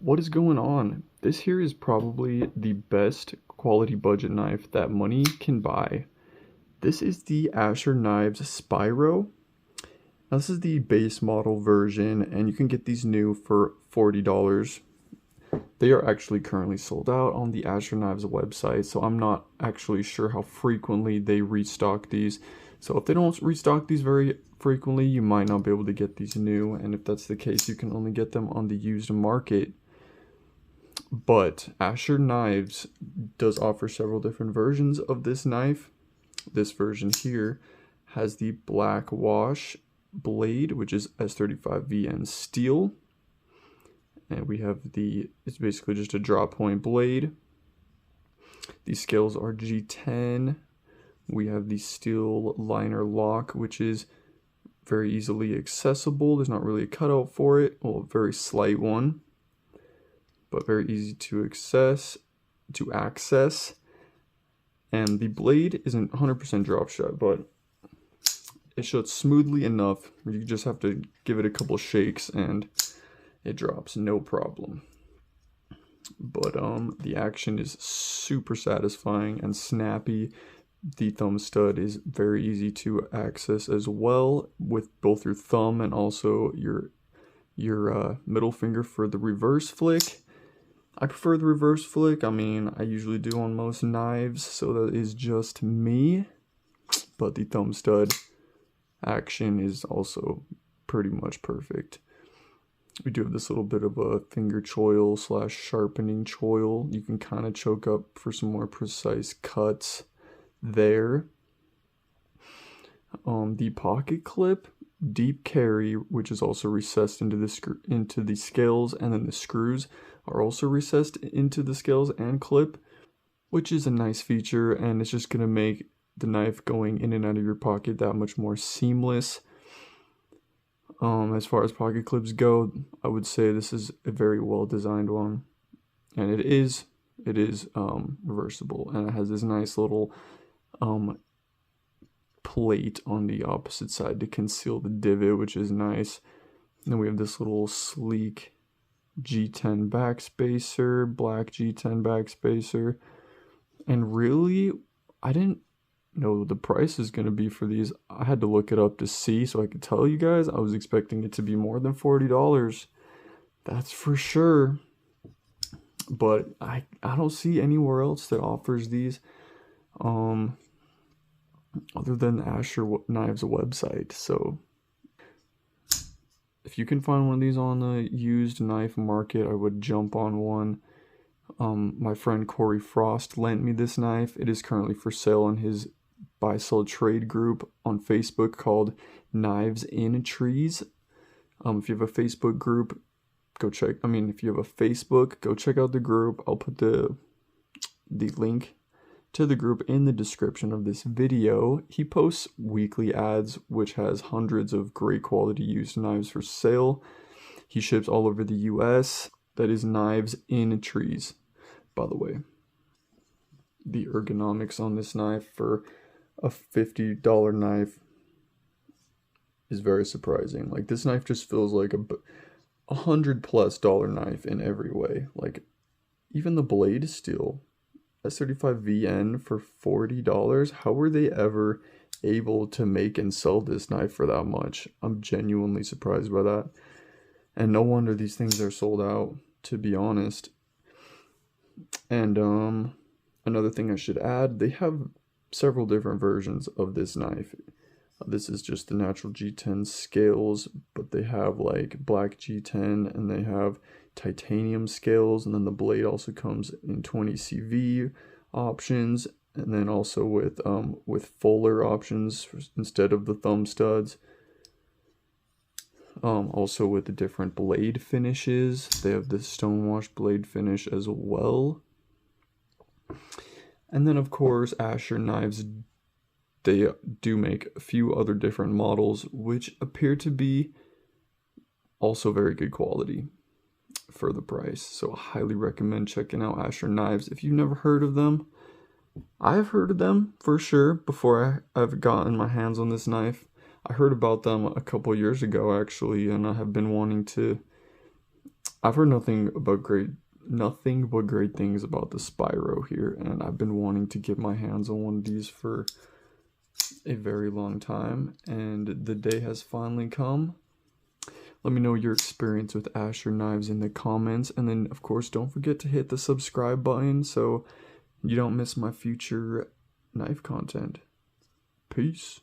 What is going on? This here is probably the best quality budget knife that money can buy. This is the Asher Knives Spiro. Now this is the base model version and you can get these new for $40. They are actually currently sold out on the Asher Knives website, so I'm not actually sure how frequently they restock these. So if they don't restock these very frequently, you might not be able to get these new, and if that's the case, you can only get them on the used market. But Asher Knives does offer several different versions of this knife. This version here has the black wash blade, which is S35VN steel. And we have it's basically just a drop point blade. These scales are G10. We have the steel liner lock, which is very easily accessible. There's not really a cutout for it. Well, a very slight one, but very easy to access. And the blade isn't 100% drop shot, but it shuts smoothly enough. You just have to give it a couple shakes and it drops no problem. But the action is super satisfying and snappy. The thumb stud is very easy to access as well, with both your thumb and also your middle finger for the reverse flick. I prefer the reverse flick. I mean, I usually do on most knives, so that is just me. But the thumb stud action is also pretty much perfect. We do have this little bit of a finger choil / sharpening choil. You can kind of choke up for some more precise cuts there. The pocket clip, deep carry, which is also recessed into the scales, and then the screws are also recessed into the scales and clip, which is a nice feature, and it's just going to make the knife going in and out of your pocket that much more seamless. As far as pocket clips go, I would say this is a very well designed one, and it is reversible, and it has this nice little plate on the opposite side to conceal the divot, which is nice. And then we have this little sleek G10 backspacer, black G10 backspacer, and really, I didn't know the price is going to be for these. I had to look it up to see so I could tell you guys. I was expecting it to be more than $40. That's for sure. But I don't see anywhere else that offers these other than Asher Knives website. So if you can find one of these on the used knife market, I would jump on one. My friend Corey Frost lent me this knife. It is currently for sale on his buy-sell trade group on Facebook called Knives in Trees. If you have a Facebook group, go check. If you have a Facebook, go check out the group. I'll put the link to the group in the description of this video. He posts weekly ads, which has hundreds of great quality used knives for sale. He ships all over the US. That is Knives in Trees, by the way. The ergonomics on this knife for a $50 knife is very surprising. Like, this knife just feels like a $100+ knife in every way. Like, even the blade is steel. S35VN for $40. How were they ever able to make and sell this knife for that much? I'm genuinely surprised by that. And no wonder these things are sold out, to be honest. And another thing I should add, they have several different versions of this knife. This is just the natural G10 scales, but they have like black G10 and they have titanium scales, and then the blade also comes in 20 CV options, and then also with fuller options instead of the thumb studs. Also with the different blade finishes. They have the stonewash blade finish as well. And then, of course, Asher Knives, they do make a few other different models, which appear to be also very good quality for the price. So I highly recommend checking out Asher Knives. If you've never heard of them, I've heard of them for sure before I've gotten my hands on this knife. I heard about them a couple years ago, actually, and I have been wanting to I've heard nothing but great things about the Spiro here, and I've been wanting to get my hands on one of these for a very long time, and the day has finally come. Let me know your experience with Asher knives in the comments, and then of course don't forget to hit the subscribe button so you don't miss my future knife content. Peace.